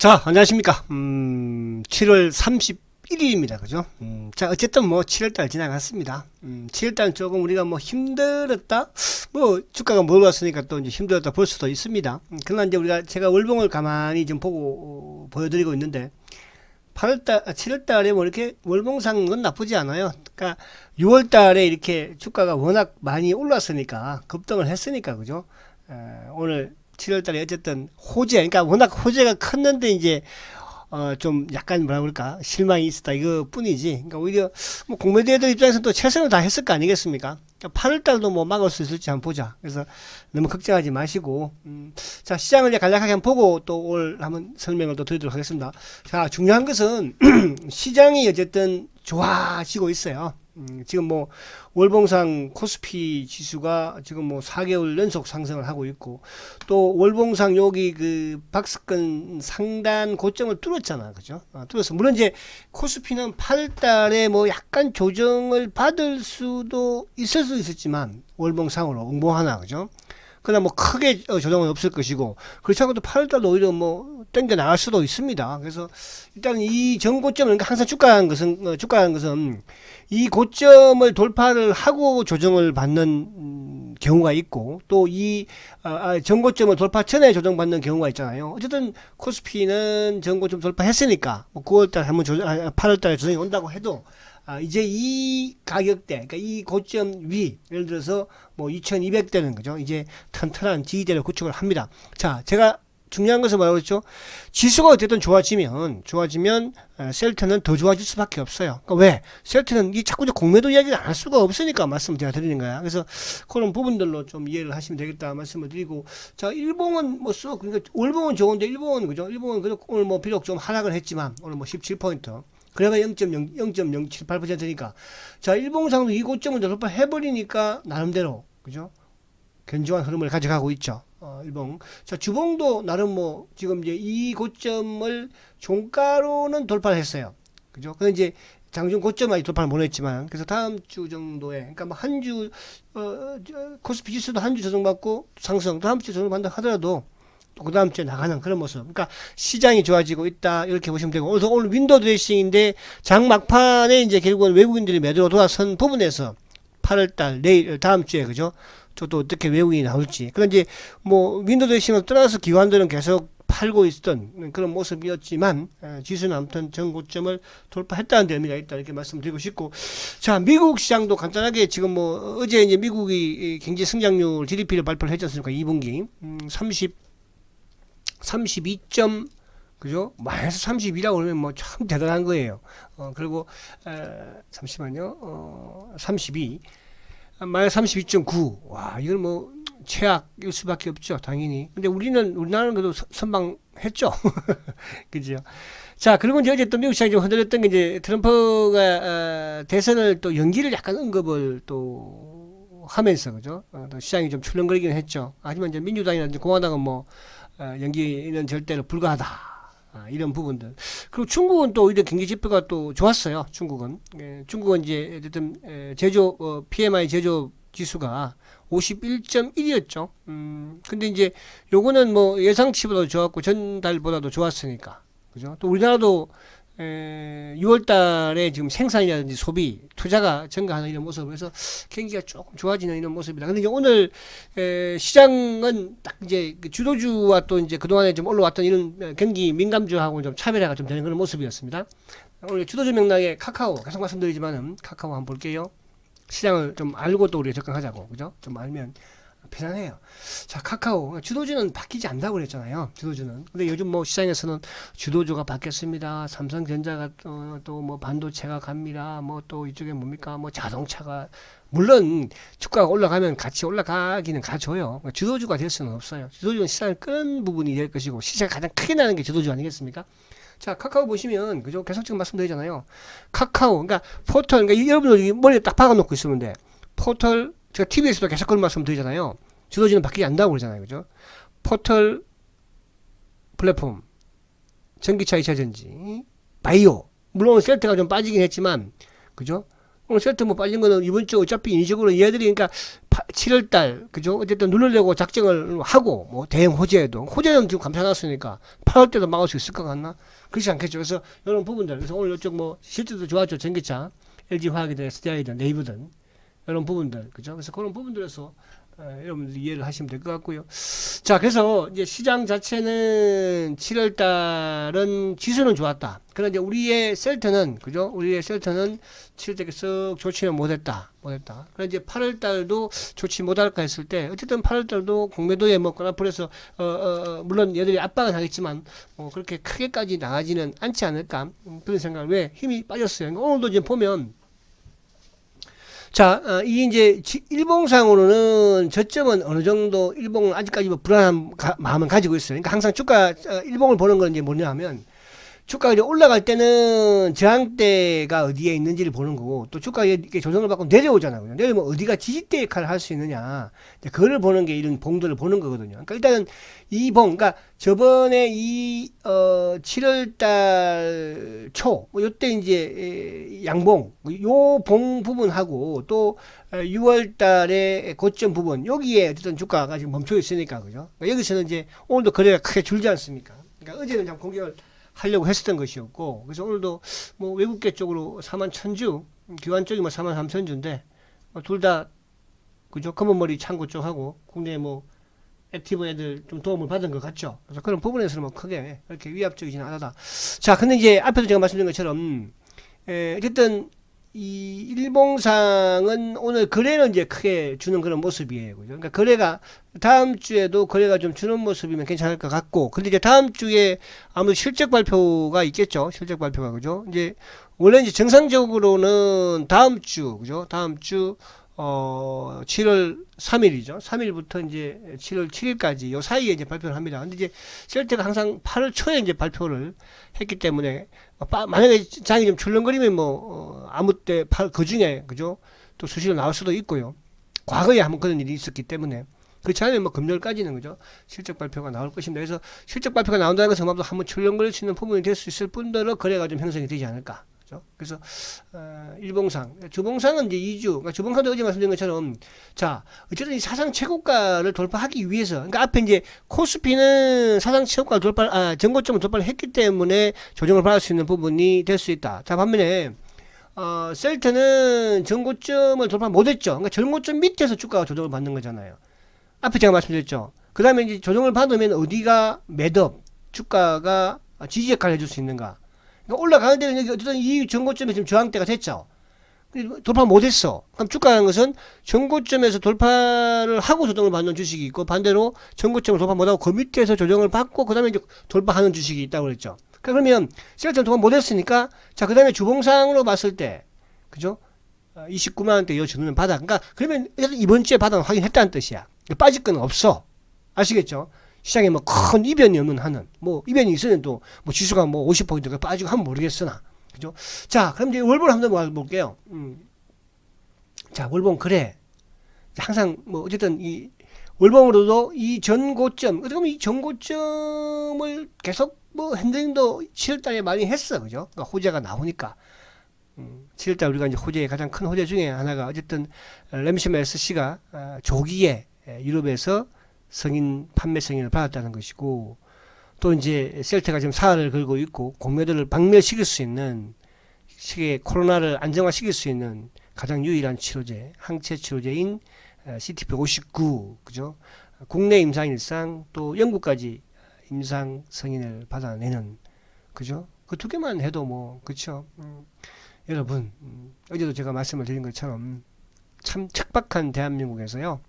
자, 안녕하십니까. 7월 31일입니다. 그죠? 자, 어쨌든 뭐 7월달 지나갔습니다. 7월달 조금 우리가 뭐 힘들었다? 뭐 주가가 못 올랐으니까 또 이제 힘들었다 볼 수도 있습니다. 그러나 이제 제가 월봉을 가만히 좀 보고 보여드리고 있는데 7월달에 뭐 이렇게 월봉상은 나쁘지 않아요. 그러니까 6월달에 이렇게 주가가 워낙 많이 올랐으니까 급등을 했으니까 그죠? 오늘 7월달에 어쨌든 호재, 그러니까 워낙 호재가 컸는데 이제 좀 약간 뭐라 그럴까 실망이 있었다 이거 뿐이지. 그러니까 오히려 뭐 공매도애들 입장에서는 또 최선을 다 했을 거 아니겠습니까? 그러니까 8월달도 뭐 막을 수 있을지 한번 보자. 그래서 너무 걱정하지 마시고, 자 시장을 이제 간략하게 한번 보고 또 올 한번 설명을 또 드리도록 하겠습니다. 자 중요한 것은 시장이 어쨌든 좋아지고 있어요. 지금 뭐 월봉상 코스피 지수가 지금 뭐 4개월 연속 상승을 하고 있고, 또 월봉상 여기 그 박스권 상단 고점을 뚫었잖아, 그죠? 뚫었어. 물론 이제 코스피는 8월달에 뭐 약간 조정을 받을 수도 있을 수 있었지만 월봉상으로 응봉 하나, 그죠? 그러나 뭐 크게 조정은 없을 것이고, 그렇지 않고도 8월달도 오히려 뭐 땡겨 나갈 수도 있습니다. 그래서 일단 이 전고점을, 그러니까 항상 주가라는 것은 이 고점을 돌파를 하고 조정을 받는 경우가 있고, 또 이 전고점을 돌파 전에 조정받는 경우가 있잖아요. 어쨌든 코스피는 전고점 돌파했으니까 뭐 9월달 한번 8월달에 조정이 온다고 해도 이제 이 가격대, 그러니까 이 고점 위, 예를 들어서 뭐 2200대는 그죠? 이제 튼튼한 지지대를 구축을 합니다. 자, 제가 중요한 것은 뭐라고 했죠? 지수가 어쨌든 좋아지면 셀트는 더 좋아질 수밖에 없어요. 그러니까 왜? 셀트는 이 자꾸 공매도 이야기를 안 할 수가 없으니까 말씀을 제가 드리는 거야. 그래서 그런 부분들로 좀 이해를 하시면 되겠다 말씀을 드리고, 자 일봉은 뭐 그러니까 월봉은 좋은데 일봉은 그죠? 일봉은 오늘 뭐 비록 좀 하락을 했지만 오늘 뭐 17포인트. 그러면 0.078%니까. 자, 일봉상도 이 고점을 돌파해버리니까, 나름대로, 그죠? 견조한 흐름을 가져가고 있죠. 일봉. 자, 주봉도 나름 뭐, 지금 이제 이 고점을 종가로는 돌파를 했어요. 그죠? 근데 이제 장중 고점 아직 돌파를 못 했지만, 그래서 다음 주 정도에, 그러니까 뭐 한 주, 코스피 지수도 한 주 조정받고 상승, 다음 주 조정받는다 하더라도, 또 그 다음 주에 나가는 그런 모습. 그러니까 시장이 좋아지고 있다 이렇게 보시면 되고, 오늘 윈도우 드레싱인데 장 막판에 이제 결국은 외국인들이 매도로 돌아선 부분에서 8월달 내일 다음 주에 그죠? 또 어떻게 외국인이 나올지. 그런 이제 뭐 윈도우 드레싱을 떠나서 기관들은 계속 팔고 있었던 그런 모습이었지만, 지수는 아무튼 전고점을 돌파했다는 데 의미가 있다 이렇게 말씀드리고 싶고, 자 미국 시장도 간단하게 지금 뭐 어제 이제 미국이 경제 성장률 GDP를 발표를 했지 않습니까? 2분기 32점, 그죠? 마이너스 32라고 그러면 뭐 참 대단한 거예요. 그리고, 잠시만요. 32. 마이너스 32.9. 와, 이건 뭐 최악일 수밖에 없죠. 당연히. 근데 우리나라는 그래도 선방했죠. 그죠? 자, 그리고 이제 어제 또 미국 시장이 좀 흔들렸던 게 이제 트럼프가, 대선을 또 연기를 약간 언급을 또 하면서, 그죠? 또 시장이 좀 출렁거리긴 했죠. 하지만 이제 민주당이나 이제 공화당은 뭐, 연기는 절대로 불가하다. 이런 부분들. 그리고 중국은 또 오히려 경기 지표가 또 좋았어요. 중국은. 중국은 이제 어쨌든 PMI 제조 지수가 51.1이었죠. 근데 이제 요거는 뭐 예상치보다도 좋았고 전달보다도 좋았으니까. 그죠? 또 우리나라도 6월 달에 지금 생산이라든지 소비, 투자가 증가하는 이런 모습을 해서 경기가 조금 좋아지는 이런 모습이다. 근데 이제 오늘 시장은 딱 이제 주도주와 또 이제 그동안에 좀 올라왔던 이런 경기 민감주하고 좀 차별화가 좀 되는 그런 모습이었습니다. 오늘 주도주 맥락에 카카오, 계속 말씀드리지만은 카카오 한번 볼게요. 시장을 좀 알고 또 우리가 접근하자고. 그죠? 좀 알면 편안해요. 자, 카카오. 주도주는 바뀌지 않다고 그랬잖아요. 주도주는. 근데 요즘 뭐 시장에서는 주도주가 바뀌었습니다. 삼성전자가 또 뭐 반도체가 갑니다. 뭐 또 이쪽에 뭡니까? 뭐 자동차가. 물론 주가가 올라가면 같이 올라가기는 가져요. 주도주가 될 수는 없어요. 주도주는 시장을 끄는 부분이 될 것이고, 시장이 가장 크게 나는 게 주도주 아니겠습니까? 자, 카카오 보시면, 그죠? 계속 지금 말씀드리잖아요. 카카오. 그러니까 포털, 그러니까 여러분들 머리에 딱 박아놓고 있으면 돼. 포털, 제가 TV에서도 계속 그런 말씀 드리잖아요. 주도주는 바뀌지 않는다고 그러잖아요. 그죠? 포털 플랫폼, 전기차 2차전지, 바이오. 물론 셀트가 좀 빠지긴 했지만, 그죠? 오늘 셀트 뭐 빠진 거는 이번 주 어차피 인위적으로 얘들이, 그러니까 7월달 그죠? 어쨌든 누르려고 작정을 하고 뭐 대형 호재는 지금 감사놨으니까 8월 때도 막을 수 있을 것 같나? 그렇지 않겠죠. 그래서 이런 부분들 그래서 오늘 이쪽 뭐 실제도 좋았죠. 전기차, LG화학이든 SDI든 네이버든 이런 부분들 그죠? 그래서 그런 부분들에서 여러분들 이해를 하시면 될 것 같고요. 자, 그래서 이제 시장 자체는 7월 달은 지수는 좋았다. 그런데 이제 우리의 셀트는 그죠? 우리의 셀트는 7월 달에 썩 좋지는 못했다. 그런데 이제 8월 달도 좋지 못할까 했을 때 어쨌든 8월 달도 공매도에 뭐 코나풀에서 물론 얘들이 압박은 하겠지만 뭐 그렇게 크게까지 나가지는 않지 않을까 그런 생각을 왜 힘이 빠졌어요. 그러니까 오늘도 이제 보면 자, 이 이제 일봉상으로는 저점은 어느 정도 일봉은 아직까지 뭐 불안한 마음은 가지고 있어요. 그러니까 항상 주가 일봉을 보는 건 이제 뭐냐 하면 주가가 이제 올라갈 때는 저항대가 어디에 있는지를 보는 거고 또 주가가 이렇게 조정을 받고 내려오잖아요. 내려오면 어디가 지지대 역할을 할 수 있느냐. 그거를 보는 게 이런 봉들을 보는 거거든요. 그러니까 일단은 이 봉, 그러니까 저번에 이 7월달 초, 뭐 요때 이제 양봉, 요 봉 부분하고 또 6월달의 고점 부분 여기에 어쨌든 주가가 지금 멈춰 있으니까 그죠? 그러니까 여기서는 이제 오늘도 거래가 크게 줄지 않습니까? 그러니까 어제는 좀 공격을 하려고 했었던 것이었고 그래서 오늘도 뭐 외국계 쪽으로 41,000주 기관 쪽이 뭐 43,000주인데 둘 다 그죠 검은머리 창고 쪽하고 국내 뭐 액티브 애들 좀 도움을 받은 것 같죠. 그래서 그런 부분에서는 뭐 크게 그렇게 위압적이지는 않다. 자, 근데 이제 앞에도 제가 말씀드린 것처럼 어쨌든 이 일봉상은 오늘 거래는 이제 크게 주는 그런 모습이에요. 그죠? 그러니까 거래가 다음 주에도 거래가 좀 주는 모습이면 괜찮을 것 같고, 근데 이제 다음 주에 아무래도 실적 발표가 있겠죠. 실적 발표가 그죠? 이제 원래 이제 정상적으로는 다음 주 그죠? 다음 주 7월 3일이죠. 3일부터 이제 7월 7일까지 요 사이에 이제 발표를 합니다. 근데 이제 셀트가 항상 8월 초에 이제 발표를 했기 때문에 만약에 장이 좀 출렁거리면 뭐 아무 때 그 중에 그죠? 또 수시로 나올 수도 있고요. 과거에 한번 그런 일이 있었기 때문에 그렇지 않으면 뭐 금요일까지는 그죠? 실적 발표가 나올 것입니다. 그래서 실적 발표가 나온다는 것은 아마도 한번 출렁거릴 수 있는 부분이 될 수 있을 뿐더러 거래가 좀 형성이 되지 않을까. 그래서 일봉상, 주봉상은 이제 2주, 그러니까 주봉상도 어제 말씀드린 것처럼 자 어쨌든 이 사상 최고가를 돌파하기 위해서, 그러니까 앞에 이제 코스피는 사상 최고가를 전고점을 돌파를 했기 때문에 조정을 받을 수 있는 부분이 될 수 있다. 자, 반면에 셀트는 전고점을 돌파 못했죠. 그러니까 전고점 밑에서 주가가 조정을 받는 거잖아요. 앞에 제가 말씀드렸죠. 그 다음에 이제 조정을 받으면 어디가 매듭, 주가가 지지 역할을 해줄 수 있는가. 그러니까 올라가는 데는 어쨌든 이 전고점에 지금 저항대가 됐죠. 돌파 못했어. 그럼 주가라는 것은 전고점에서 돌파를 하고 조정을 받는 주식이 있고 반대로 전고점을 돌파 못하고 그 밑에서 조정을 받고 그 다음에 이제 돌파하는 주식이 있다고 그랬죠. 그러면 셀트는 돌파 못했으니까 자, 그 다음에 주봉상으로 봤을 때 그죠? 29만원대 이어주는 바닥. 그러니까 그러면 이번 주에 바닥을 확인했다는 뜻이야. 빠질 건 없어. 아시겠죠? 시장에 뭐 큰 이변이 없는 한은 뭐 이변이 있으면 또 뭐 지수가 뭐 50%가 빠지고 하면 모르겠으나 그죠? 자, 그럼 이제 월봉 한번 볼게요. 자, 월봉 그래. 항상 뭐 어쨌든 이 월봉으로도 이 전고점 어떻게 보면 이 전고점을 계속 뭐 핸들링도 7월달에 많이 했어, 그죠? 그러니까 호재가 나오니까 7월달 우리가 이제 호재의 가장 큰 호재 중에 하나가 어쨌든 램시마 SC가 조기에 유럽에서 판매 승인을 받았다는 것이고, 또 이제 셀트가 지금 사활을 걸고 있고 공매도를 박멸시킬 수 있는 세계 코로나를 안정화시킬 수 있는 가장 유일한 치료제, 항체 치료제인 CTP59 그죠? 국내 임상 일상 또 영국까지 임상 승인을 받아내는 그죠? 그 두 개만 해도 뭐 그렇죠. 여러분 어제도 제가 말씀을 드린 것처럼 참 척박한 대한민국에서요.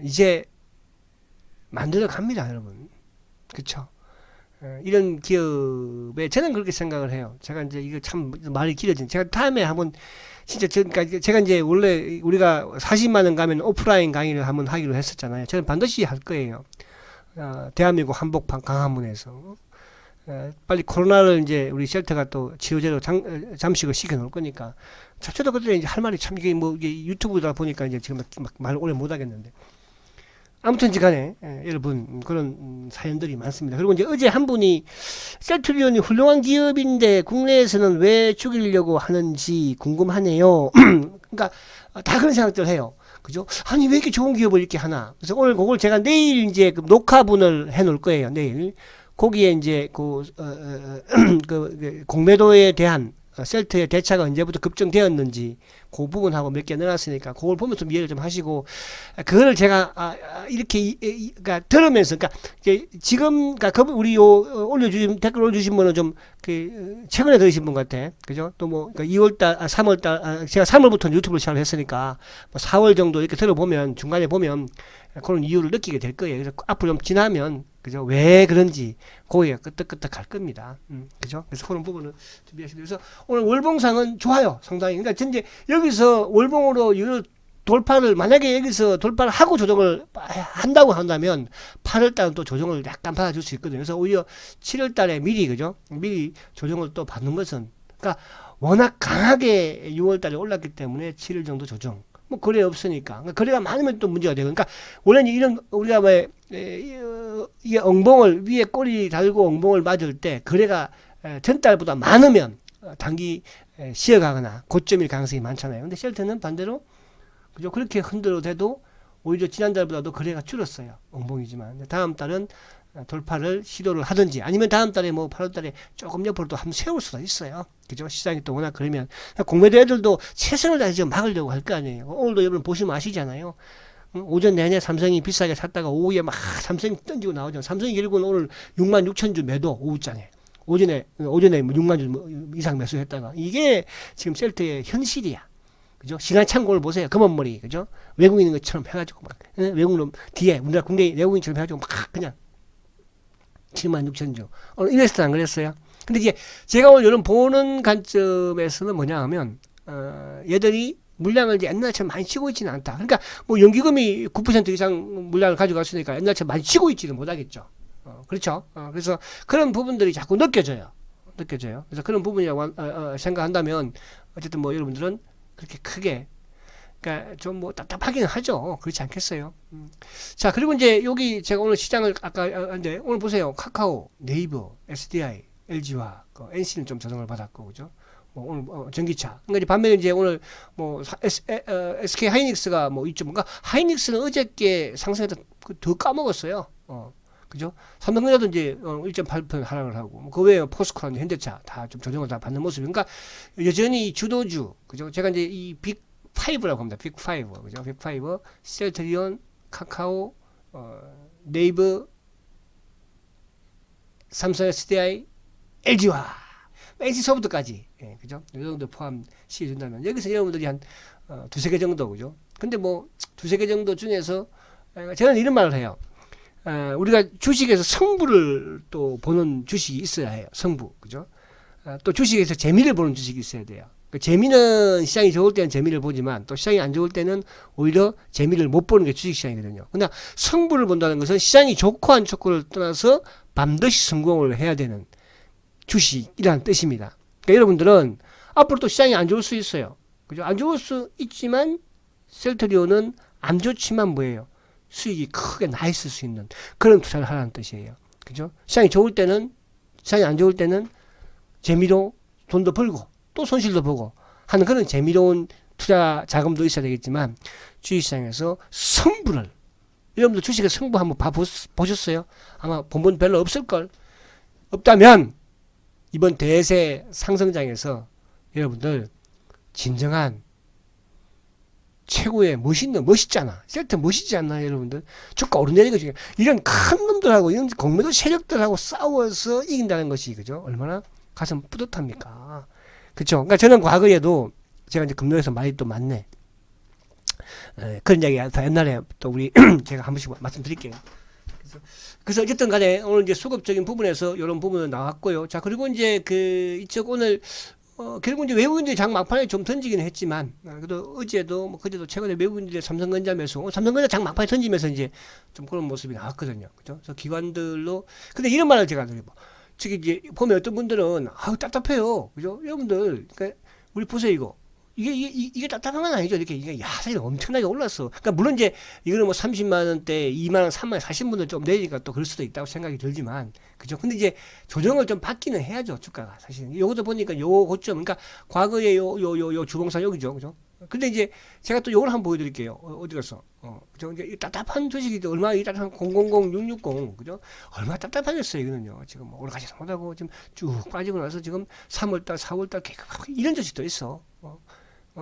이제 만들어 갑니다, 여러분. 그쵸? 이런 기업에 저는 그렇게 생각을 해요. 제가 이제 이거 참 말이 길어진. 제가 다음에 한번 진짜 그러니까 제가 이제 원래 우리가 40만원 가면 오프라인 강의를 한번 하기로 했었잖아요. 저는 반드시 할 거예요. 대한민국 한복판 강화문에서 빨리 코로나를 이제 우리 셀트가 또 치료제로 잠식을 시켜 놓을 거니까. 저도 그때 이제 할 말이 참 이게 뭐 이게 유튜브다 보니까 이제 지금 막 말을 오래 못 하겠는데. 아무튼지 간에 여러분 그런 사연들이 많습니다. 그리고 이제 어제 한 분이 셀트리온이 훌륭한 기업인데 국내에서는 왜 죽이려고 하는지 궁금하네요. 그러니까 다 그런 생각들 해요. 그죠? 아니, 왜 이렇게 좋은 기업을 이렇게 하나? 그래서 오늘 그걸 제가 내일 이제 그 녹화분을 해 놓을 거예요, 내일. 거기에 이제 그 공매도에 대한 셀트의 대차가 언제부터 급증되었는지 그 부분하고 몇 개 넣어놨으니까 그걸 보면서 좀 이해를 좀 하시고 그거를 제가 이렇게 그러니까 들으면서 그러니까 지금 그러니까 우리 올려주신 댓글 올려주신 분은 좀 그 최근에 들으신 분 같아, 그죠? 또 뭐 그러니까 2월달 3월달 제가 3월부터 유튜브를 시작을 했으니까 뭐 4월 정도 이렇게 들어보면 중간에 보면 그런 이유를 느끼게 될 거예요. 그래서 앞으로 좀 지나면 그죠? 왜 그런지 고개가 끄덕끄덕 할 겁니다. 그죠? 그래서 그런 부분을 준비하시고 그래서 오늘 월봉상은 좋아요, 상당히. 그러니까 전제 여기서 월봉으로 돌파를 만약에 여기서 돌파를 하고 조정을 한다고 한다면 8월달은 또 조정을 약간 받아줄 수 있거든요. 그래서 오히려 7월달에 미리 그죠? 미리 조정을 또 받는 것은 그러니까 워낙 강하게 6월달에 올랐기 때문에 7일 정도 조정. 뭐 거래 없으니까 그러니까 거래가 많으면 또 문제가 되고 그러니까 원래는 이런 우리가 왜 이게 엉벙을 위에 꼬리 달고 엉벙을 맞을 때 거래가 전달보다 많으면 단기 쉬어가거나 고점일 가능성이 많잖아요. 근데 셀트는 반대로 그죠? 그렇게 흔들어대도 오히려 지난달보다도 거래가 줄었어요. 엉벙이지만 다음 달은 돌파를 시도를 하든지 아니면 다음 달에 뭐 8월 달에 조금 옆으로 또 한번 세울 수도 있어요. 그죠? 시장이 또 워낙 그러면 공매도 애들도 최선을 다해서 막으려고 할 거 아니에요. 오늘도 여러분 보시면 아시잖아요. 오전 내내 삼성이 비싸게 샀다가 오후에 막 삼성이 던지고 나오죠. 삼성이 결국은 오늘 66,000주 매도 오후장에 오전에 6만 주 이상 매수했다가 이게 지금 셀트의 현실이야. 그죠? 시간 참고를 보세요. 검은머리, 그죠? 외국인인 것처럼 해가지고 막 외국놈 뒤에 우리나라 국내 외국인처럼 해가지고 막 그냥 76,000주. 오늘 인베스트는 안 그랬어요. 근데 이제 제가 오늘 여러분 보는 관점에서는 뭐냐 하면 얘들이 물량을 이제 옛날처럼 많이 치고 있지는 않다. 그러니까 뭐 연기금이 9% 이상 물량을 가져갔으니까 옛날처럼 많이 치고 있지는 못하겠죠. 그렇죠. 그래서 그런 부분들이 자꾸 느껴져요. 그래서 그런 부분이라고 생각한다면 어쨌든 뭐 여러분들은 그렇게 크게 그러니까 좀 뭐 답답하긴 하죠. 그렇지 않겠어요? 자, 그리고 이제 여기 제가 오늘 시장을 아까 이제 오늘 보세요. 카카오, 네이버, SDI, LG와 NC는 좀 조정을 받았고, 그죠? 뭐 오늘 전기차. 그러니까 이제 반면에 이제 오늘 뭐 SK 하이닉스가 뭐 있죠. 뭔가 하이닉스는 어저께 상승해서 더 까먹었어요. 그죠? 삼성전자도 이제 1.8% 하락을 하고 그 외에 포스코랑 현대차 다 좀 조정을 다 받는 모습. 그러니까 여전히 주도주, 그죠? 제가 이제 이 빅5라고 합니다. 빅5, 그죠? 빅5, 셀트리온, 카카오, 네이버, 삼성 SDI, LG와 NC소프트까지, 예, 그죠? 이 정도 포함 시해준다면 여기서 여러분들이 한 두세 개 정도, 그죠? 근데 뭐 두세 개 정도 중에서 저는 이런 말을 해요. 우리가 주식에서 성부를 또 보는 주식이 있어야 해요. 성부, 그죠? 또 주식에서 재미를 보는 주식이 있어야 돼요. 그 재미는 시장이 좋을 때는 재미를 보지만 또 시장이 안 좋을 때는 오히려 재미를 못 보는 게 주식시장이거든요. 그러나 성부를 본다는 것은 시장이 좋고 안 좋고를 떠나서 반드시 성공을 해야 되는 주식이라는 뜻입니다. 그러니까 여러분들은 앞으로 또 시장이 안 좋을 수 있어요. 그죠? 안 좋을 수 있지만 셀트리온은 안 좋지만 뭐예요? 수익이 크게 나 있을 수 있는 그런 투자를 하라는 뜻이에요. 그죠? 시장이 좋을 때는, 시장이 안 좋을 때는 재미로 돈도 벌고 또 손실도 보고 하는 그런 재미로운 투자 자금도 있어야 되겠지만 주식시장에서 성부를 여러분들 주식의 성부 한번 보셨어요? 아마 본분 별로 없을걸. 없다면 이번 대세 상승장에서 여러분들 진정한 최고의 멋있잖아. 셀트 멋있지 않나요, 여러분들? 주가 오르내리는 거지. 이런 큰 놈들하고, 이런 공매도 세력들하고 싸워서 이긴다는 것이, 그죠? 얼마나 가슴 뿌듯합니까? 그쵸? 그러니까 저는 과거에도 제가 이제 금융에서 말이 또 많네. 그런 이야기 다 옛날에 또 우리 제가 한 번씩 말씀드릴게요. 그래서 어쨌든 간에 오늘 이제 수급적인 부분에서 이런 부분은 나왔고요. 자, 그리고 이제 이쪽 오늘 결국 이제 외국인들이 장 막판에 좀 던지긴 했지만, 그래도 어제도, 뭐, 그제도 최근에 외국인들의 삼성전자 매수, 삼성전자 장 막판에 던지면서 이제 좀 그런 모습이 나왔거든요. 그죠? 그래서 기관들로, 근데 이런 말을 제가 드리고, 저기 이제 보면 어떤 분들은, 답답해요. 그죠? 여러분들, 그러니까 우리 보세요, 이거. 이게 답답한 건 아니죠. 이렇게, 이게, 사실 엄청나게 올랐어. 그러니까, 물론 이제, 이거는 뭐 30만원대, 2만원, 3만원 사신 분들 좀 내리니까 또 그럴 수도 있다고 생각이 들지만, 그죠? 근데 이제, 조정을 좀 받기는 해야죠, 주가가. 사실. 요것도 보니까 요 고점, 그러니까, 과거에 요 주봉상 여기죠. 그죠? 근데 이제 제가 또 요걸 한번 보여드릴게요. 어디 갔어? 그죠? 이제 이 답답한 주식이 얼마나 이 답답한 000, 660, 그죠? 얼마나 답답하겠어요, 이거는요. 지금 뭐 올라가지도 못하고 지금 쭉 빠지고 나서 지금 3월달, 4월달 이런 주식도 있어.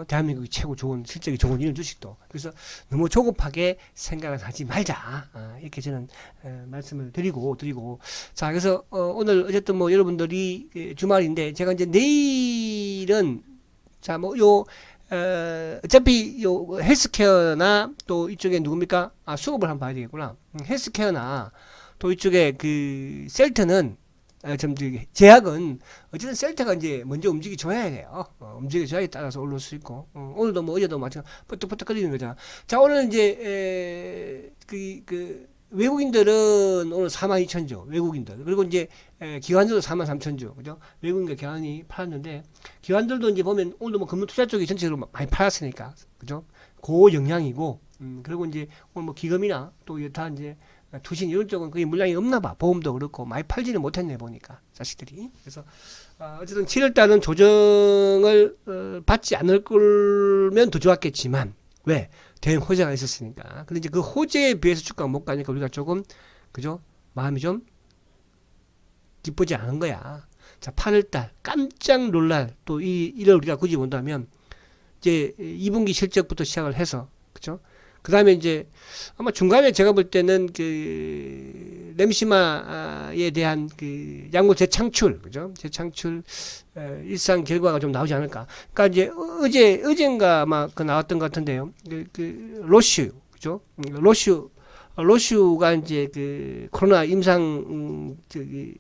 대한민국이 최고 좋은 실적이 좋은 이런 주식도. 그래서 너무 조급하게 생각을 하지 말자. 이렇게 저는 말씀을 드리고 자, 그래서 오늘 어쨌든 뭐 여러분들이 주말인데 제가 이제 내일은 자, 뭐 요 어차피 요 헬스케어나 또 이쪽에 누굽니까? 수급을 한번 봐야 되겠구나. 헬스케어나 또 이쪽에 그 셀트는 좀 제약은 어쨌든 셀트가 이제 먼저 움직여줘야 돼요. 움직여줘야 따라서 올릴 수 있고 오늘도 뭐 어제도 마찬가지 푸떡푸떡거리는 거잖아. 자, 오늘 이제 그 외국인들은 오늘 42,000주 외국인들, 그리고 이제 기관들도 43,000주, 그죠? 외국인과 기관이 팔았는데 기관들도 이제 보면 오늘도 뭐 금융투자 쪽이 전체적으로 많이 팔았으니까, 그죠? 그 영향이고 그리고 이제 오늘 뭐 기금이나 또 여타 이제 투신 이런 쪽은 거의 물량이 없나 봐. 보험도 그렇고 많이 팔지는 못했네 보니까 자식들이. 그래서 어쨌든 7월달은 조정을 받지 않을 거면 더 좋았겠지만 왜? 대응 호재가 있었으니까. 근데 이제 그 호재에 비해서 주가가 못 가니까 우리가 조금 그죠? 마음이 좀 기쁘지 않은 거야. 자, 8월달 깜짝 놀랄 또 이를 우리가 굳이 본다면 이제 2분기 실적부터 시작을 해서 그죠? 그 다음에 이제 아마 중간에 제가 볼 때는 그 램시마에 대한 그 약물 재창출, 그죠? 재창출 일상 결과가 좀 나오지 않을까. 그러니까 이제 어젠가 아마 그 나왔던 것 같은데요. 그 로슈, 그죠? 로슈가 이제 그 코로나 임상 저기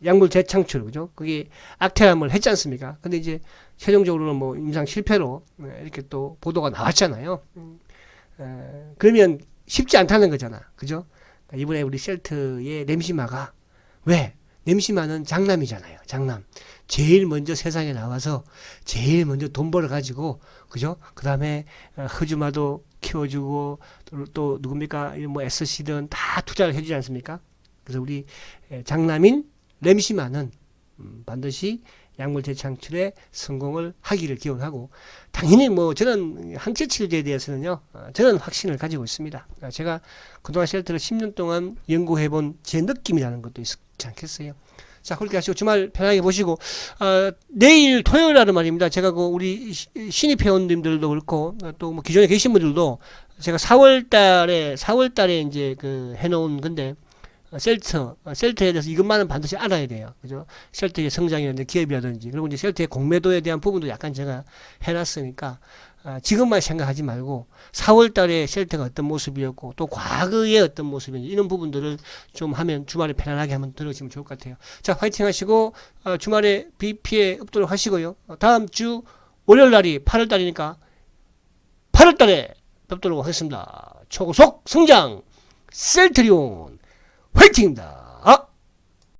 약물 재창출, 그죠? 그게 악태람을 했지 않습니까? 근데 이제 최종적으로는 뭐 임상 실패로 이렇게 또 보도가 나왔잖아요. 그러면 쉽지 않다는 거잖아. 그죠? 그러니까 이번에 우리 셀트의 램시마가 왜? 램시마는 장남이잖아요. 장남. 제일 먼저 세상에 나와서 제일 먼저 돈 벌어 가지고 그죠? 그다음에 흐주마도 키워주고 또 누굽니까? 뭐 SC든 다 투자를 해주지 않습니까? 그래서 우리 장남인 램시마는 반드시 약물 재창출에 성공을 하기를 기원하고, 당연히 뭐 저는 항체 치료제에 대해서는요, 저는 확신을 가지고 있습니다. 제가 그동안 셀트를 10년 동안 연구해본 제 느낌이라는 것도 있지 않겠어요. 자, 그렇게 하시고 주말 편하게 보시고 내일 토요일 날은 말입니다. 제가 그 우리 신입 회원님들도 그렇고 또 뭐 기존에 계신 분들도 제가 4월달에 이제 그 해놓은 건데 셀트에 대해서 이것만은 반드시 알아야 돼요. 그죠? 셀트의 성장이라든지 기업이라든지, 그리고 이제 셀트의 공매도에 대한 부분도 약간 제가 해놨으니까, 지금만 생각하지 말고, 4월 달에 셀트가 어떤 모습이었고, 또 과거의 어떤 모습인지, 이런 부분들을 좀 하면, 주말에 편안하게 한번 들으시면 좋을 것 같아요. 자, 화이팅 하시고, 주말에 비 피해 없도록 하시고요. 다음 주 월요일 날이 8월 달이니까, 8월 달에 뵙도록 하겠습니다. 초고속 성장! 셀트리온! 화이팅입니다.